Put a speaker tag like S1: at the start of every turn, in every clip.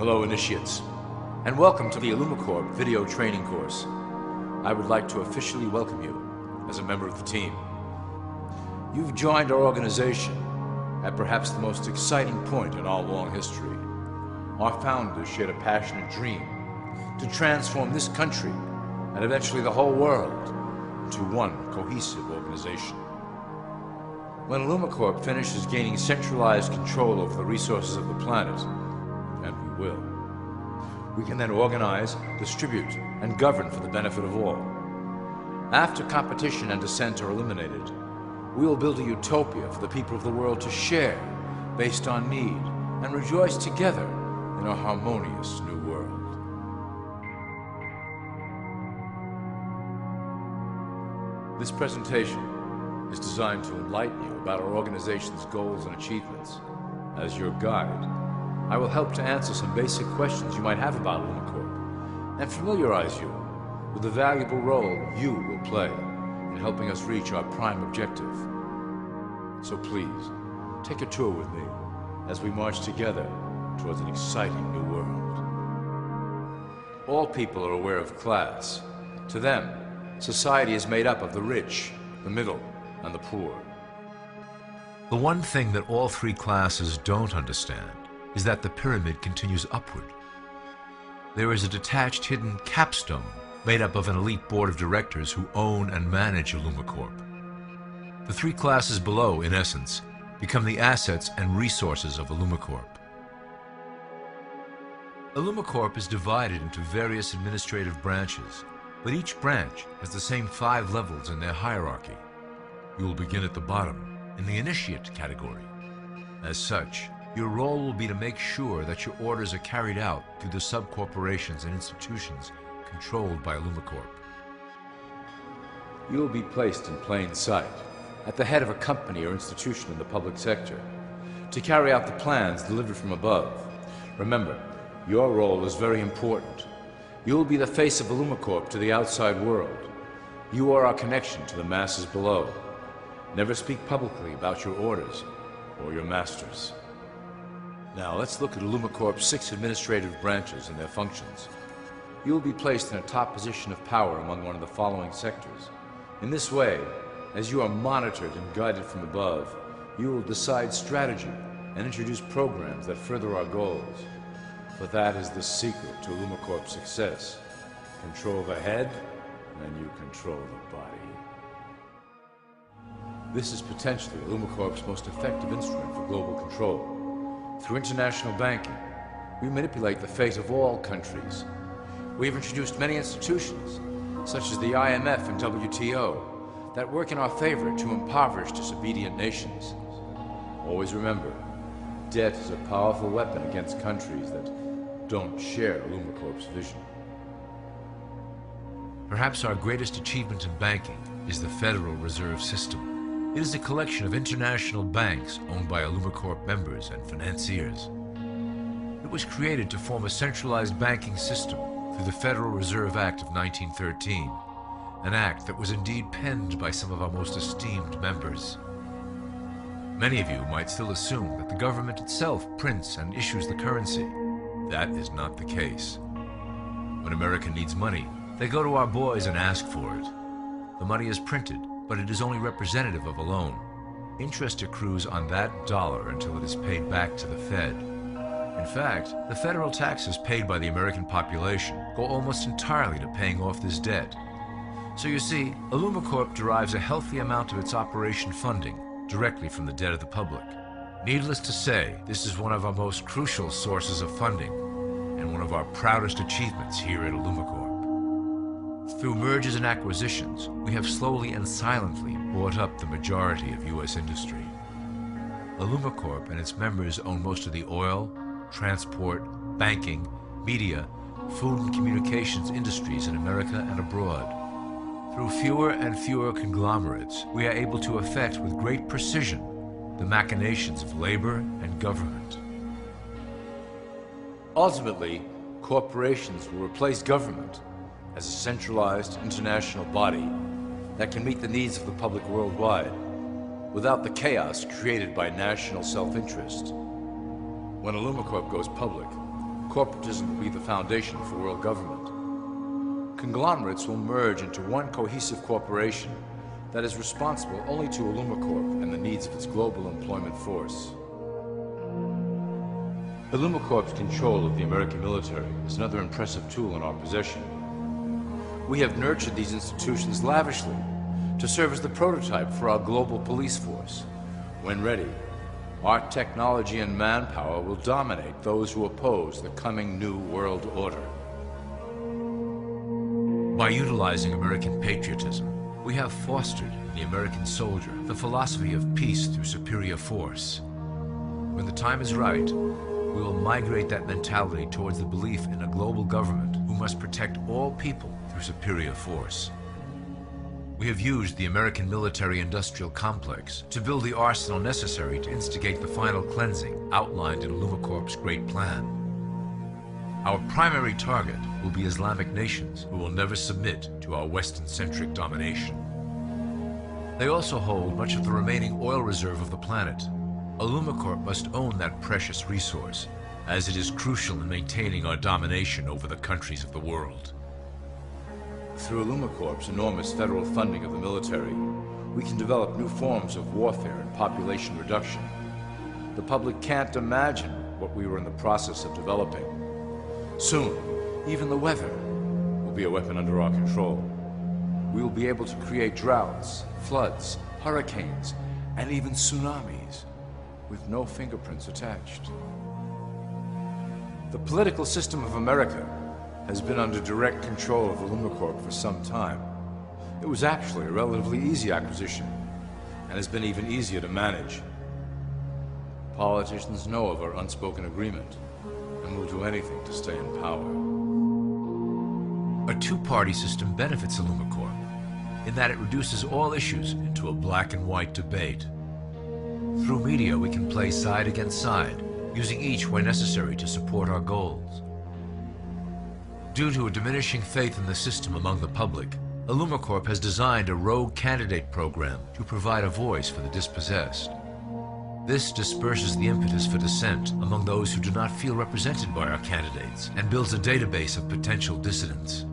S1: Hello, initiates, and welcome to the IllumiCorp video training course. I would like to officially welcome you as a member of the team. You've joined our organization at perhaps the most exciting point in our long history. Our founders shared a passionate dream to transform this country and eventually the whole world into one cohesive organization. When IllumiCorp finishes gaining centralized control over the resources of the planet, and we will, we can then organize, distribute, and govern for the benefit of all. After competition and dissent are eliminated, we will build a utopia for the people of the world to share based on need and rejoice together in a harmonious new world. This presentation is designed to enlighten you about our organization's goals and achievements. As your guide, I will help to answer some basic questions you might have about IllumiCorp and familiarize you with the valuable role you will play in helping us reach our prime objective. So please, take a tour with me as we march together towards an exciting new world. All people are aware of class. To them, society is made up of the rich, the middle, and the poor. The one thing that all three classes don't understand is that the pyramid continues upward. There is a detached hidden capstone made up of an elite board of directors who own and manage IllumiCorp. The three classes below, in essence, become the assets and resources of IllumiCorp. IllumiCorp is divided into various administrative branches, but each branch has the same 5 levels in their hierarchy. You will begin at the bottom, in the initiate category. As such, your role will be to make sure that your orders are carried out through the sub-corporations and institutions controlled by IllumiCorp. You will be placed in plain sight, at the head of a company or institution in the public sector, to carry out the plans delivered from above. Remember, your role is very important. You will be the face of IllumiCorp to the outside world. You are our connection to the masses below. Never speak publicly about your orders or your masters. Now let's look at IllumiCorp's 6 administrative branches and their functions. You will be placed in a top position of power among one of the following sectors. In this way, as you are monitored and guided from above, you will decide strategy and introduce programs that further our goals. For that is the secret to IllumiCorp's success. Control the head, and you control the body. This is potentially IllumiCorp's most effective instrument for global control. Through international banking, we manipulate the fate of all countries. We have introduced many institutions, such as the IMF and WTO, that work in our favor to impoverish disobedient nations. Always remember, debt is a powerful weapon against countries that don't share IllumiCorp's vision. Perhaps our greatest achievement in banking is the Federal Reserve System. It is a collection of international banks owned by IllumiCorp members and financiers. It was created to form a centralized banking system through the Federal Reserve Act of 1913, an act that was indeed penned by some of our most esteemed members. Many of you might still assume that the government itself prints and issues the currency. That is not the case. When America needs money, they go to our boys and ask for it. The money is printed, but it is only representative of a loan. Interest accrues on that dollar until it is paid back to the Fed. In fact, the federal taxes paid by the American population go almost entirely to paying off this debt. So you see, IllumiCorp derives a healthy amount of its operation funding directly from the debt of the public. Needless to say, this is one of our most crucial sources of funding and one of our proudest achievements here at IllumiCorp. Through mergers and acquisitions, we have slowly and silently bought up the majority of U.S. industry. IllumiCorp and its members own most of the oil, transport, banking, media, food and communications industries in America and abroad. Through fewer and fewer conglomerates, we are able to effect with great precision the machinations of labor and government. Ultimately, corporations will replace government as a centralized international body that can meet the needs of the public worldwide without the chaos created by national self-interest. When IllumiCorp goes public,
S2: corporatism will be the foundation for world government. Conglomerates will merge into one cohesive corporation that is responsible only to Illumicorp and the needs of its global employment force. Illumicorp's control of the American military is another impressive tool in our possession. We have nurtured these institutions lavishly to serve as the prototype for our global police force. When ready, our technology and manpower will dominate those who oppose the coming new world order.
S1: By utilizing American patriotism, we have fostered in the American soldier the philosophy of peace through superior force. When the time is right, we will migrate that mentality towards the belief in a global government who must protect all people through superior force. We have used the American military-industrial complex to build the arsenal necessary to instigate the final cleansing outlined in Illumicorp's Great Plan. Our primary target will be Islamic nations who will never submit to our Western-centric domination. They also hold much of the remaining oil reserve of the planet. Illumicorp must own that precious resource, as it is crucial in maintaining our domination over the countries of the world.
S2: Through Illumicorp's enormous federal funding of the military, we can develop new forms of warfare and population reduction. The public can't imagine what we were in the process of developing. Soon, even the weather will be a weapon under our control. We will be able to create droughts, floods, hurricanes, and even tsunamis with no fingerprints attached. The political system of America has been under direct control of Illumicorp for some time. It was actually a relatively easy acquisition, and has been even easier to manage. Politicians know of our unspoken agreement, and will do anything to stay in power.
S1: A two-party system benefits Illumicorp in that it reduces all issues into a black and white debate. Through media, we can play side against side, using each where necessary to support our goals. Due to a diminishing faith in the system among the public, Illumicorp has designed a rogue candidate program to provide a voice for the dispossessed. This disperses the impetus for dissent among those who do not feel represented by our candidates and builds a database of potential dissidents.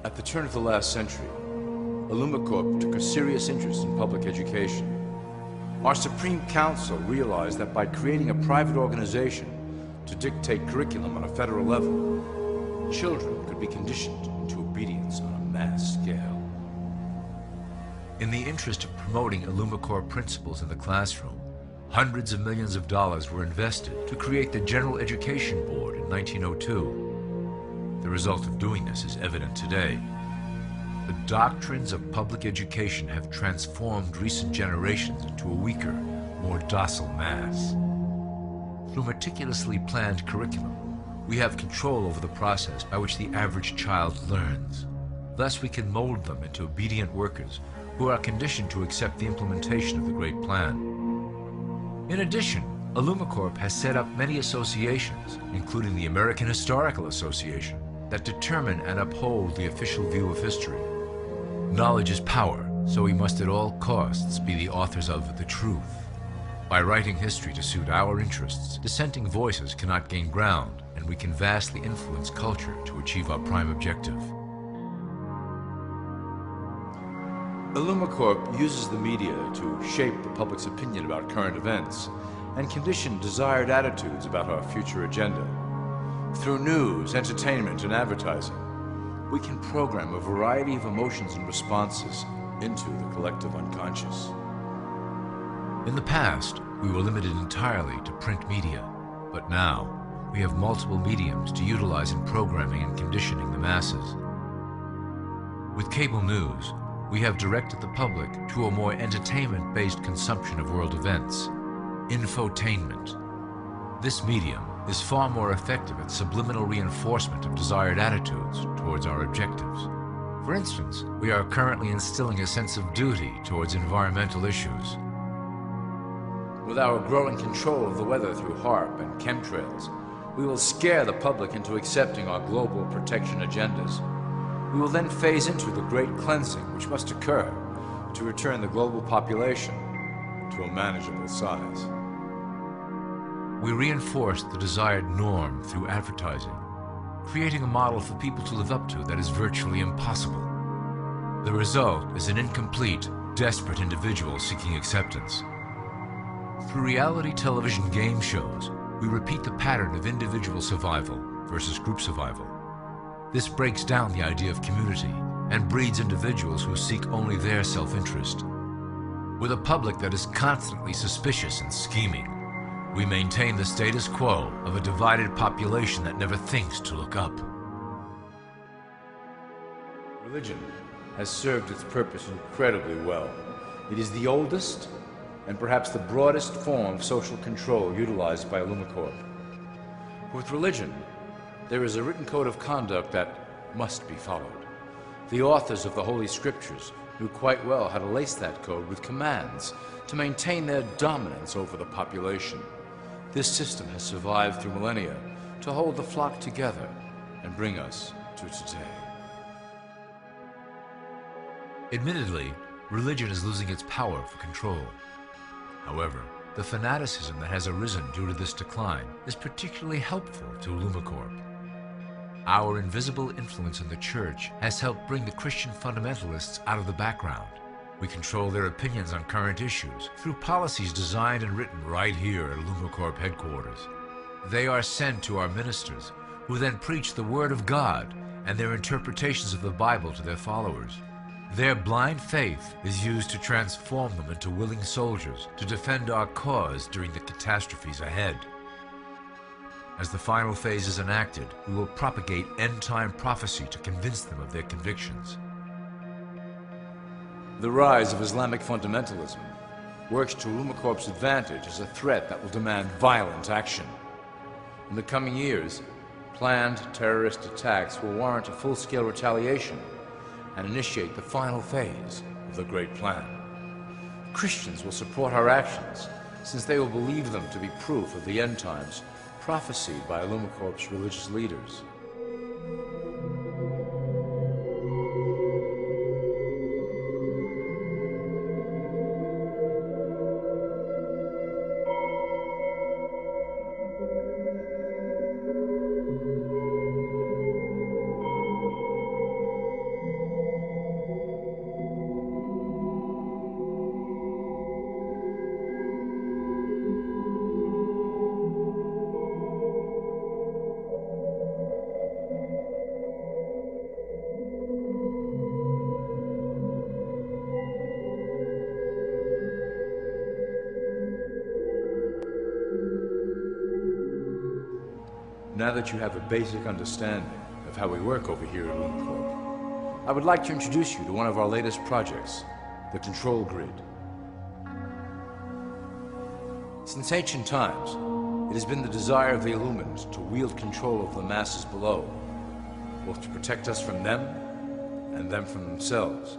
S2: At the turn of the last century, Illumicorp took a serious interest in public education. Our Supreme Council realized that by creating a private organization to dictate curriculum on a federal level, children could be conditioned into obedience on a mass scale.
S1: In the interest of promoting Illumicorp principles in the classroom, hundreds of millions of dollars were invested to create the General Education Board in 1902. The result of doing this is evident today. The doctrines of public education have transformed recent generations into a weaker, more docile mass. Through meticulously planned curriculum, we have control over the process by which the average child learns. Thus, we can mold them into obedient workers who are conditioned to accept the implementation of the Great Plan. In addition, Illumicorp has set up many associations, including the American Historical Association, that determine and uphold the official view of history. Knowledge is power, so we must at all costs be the authors of the truth. By writing history to suit our interests, dissenting voices cannot gain ground, and we can vastly influence culture to achieve our prime objective.
S2: Illumicorp uses the media to shape the public's opinion about current events and condition desired attitudes about our future agenda. Through news, entertainment, and advertising, we can program a variety of emotions and responses into the collective unconscious.
S1: In the past, we were limited entirely to print media, but now we have multiple mediums to utilize in programming and conditioning the masses. With cable news, we have directed the public to a more entertainment-based consumption of world events, infotainment. This medium is far more effective at subliminal reinforcement of desired attitudes towards our objectives. For instance, we are currently instilling a sense of duty towards environmental issues.
S2: With our growing control of the weather through HAARP and chemtrails, we will scare the public into accepting our global protection agendas. We will then phase into the great cleansing which must occur to return the global population to a manageable size.
S1: We reinforce the desired norm through advertising, creating a model for people to live up to that is virtually impossible. The result is an incomplete, desperate individual seeking acceptance. Through reality television game shows, we repeat the pattern of individual survival versus group survival. This breaks down the idea of community and breeds individuals who seek only their self-interest. With a public that is constantly suspicious and scheming, we maintain the status quo of a divided population that never thinks to look up.
S2: Religion has served its purpose incredibly well. It is the oldest and perhaps the broadest form of social control utilized by Illumicorp. With religion, there is a written code of conduct that must be followed. The authors of the Holy Scriptures knew quite well how to lace that code with commands to maintain their dominance over the population. This system has survived through millennia to hold the flock together and bring us to today.
S1: Admittedly, religion is losing its power for control. However, the fanaticism that has arisen due to this decline is particularly helpful to Illumicorp. Our invisible influence in the Church has helped bring the Christian fundamentalists out of the background. We control their opinions on current issues through policies designed and written right here at Illumicorp headquarters. They are sent to our ministers, who then preach the Word of God and their interpretations of the Bible to their followers. Their blind faith is used to transform them into willing soldiers to defend our cause during the catastrophes ahead. As the final phase is enacted, we will propagate end-time prophecy to convince them of their convictions.
S2: The rise of Islamic fundamentalism works to Illumicorp's advantage as a threat that will demand violent action. In the coming years, planned terrorist attacks will warrant a full-scale retaliation and initiate the final phase of the Great Plan. Christians will support our actions, since they will believe them to be proof of the end times prophesied by Illumicorp's religious leaders. Now that you have a basic understanding of how we work over here at Illumicorp, I would like to introduce you to one of our latest projects, the Control Grid. Since ancient times, it has been the desire of the Illumined to wield control of the masses below, both to protect us from them and them from themselves.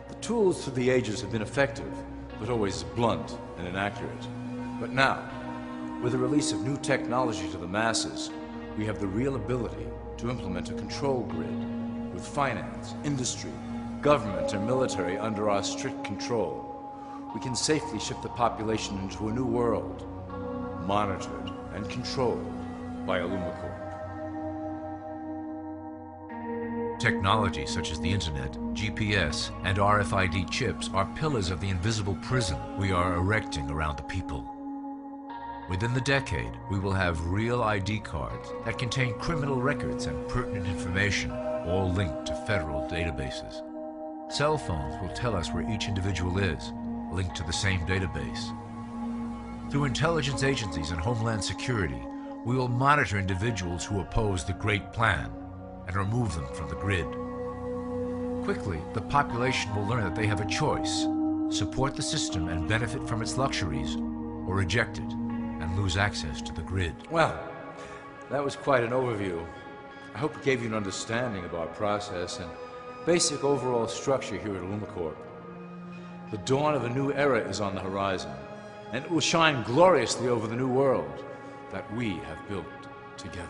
S2: The tools through the ages have been effective, but always blunt and inaccurate. But now, with the release of new technology to the masses, we have the real ability to implement a control grid with finance, industry, government, and military under our strict control. We can safely shift the population into a new world, monitored and controlled by Illumicorp.
S1: Technology such as the Internet, GPS, and RFID chips are pillars of the invisible prison we are erecting around the people. Within the decade, we will have real ID cards that contain criminal records and pertinent information, all linked to federal databases. Cell phones will tell us where each individual is, linked to the same database. Through intelligence agencies and Homeland Security, we will monitor individuals who oppose the Great Plan and remove them from the grid. Quickly, the population will learn that they have a choice: support the system and benefit from its luxuries, or reject it and lose access to the grid.
S2: Well, that was quite an overview. I hope it gave you an understanding of our process and basic overall structure here at Illumicorp. The dawn of a new era is on the horizon, and it will shine gloriously over the new world that we have built together.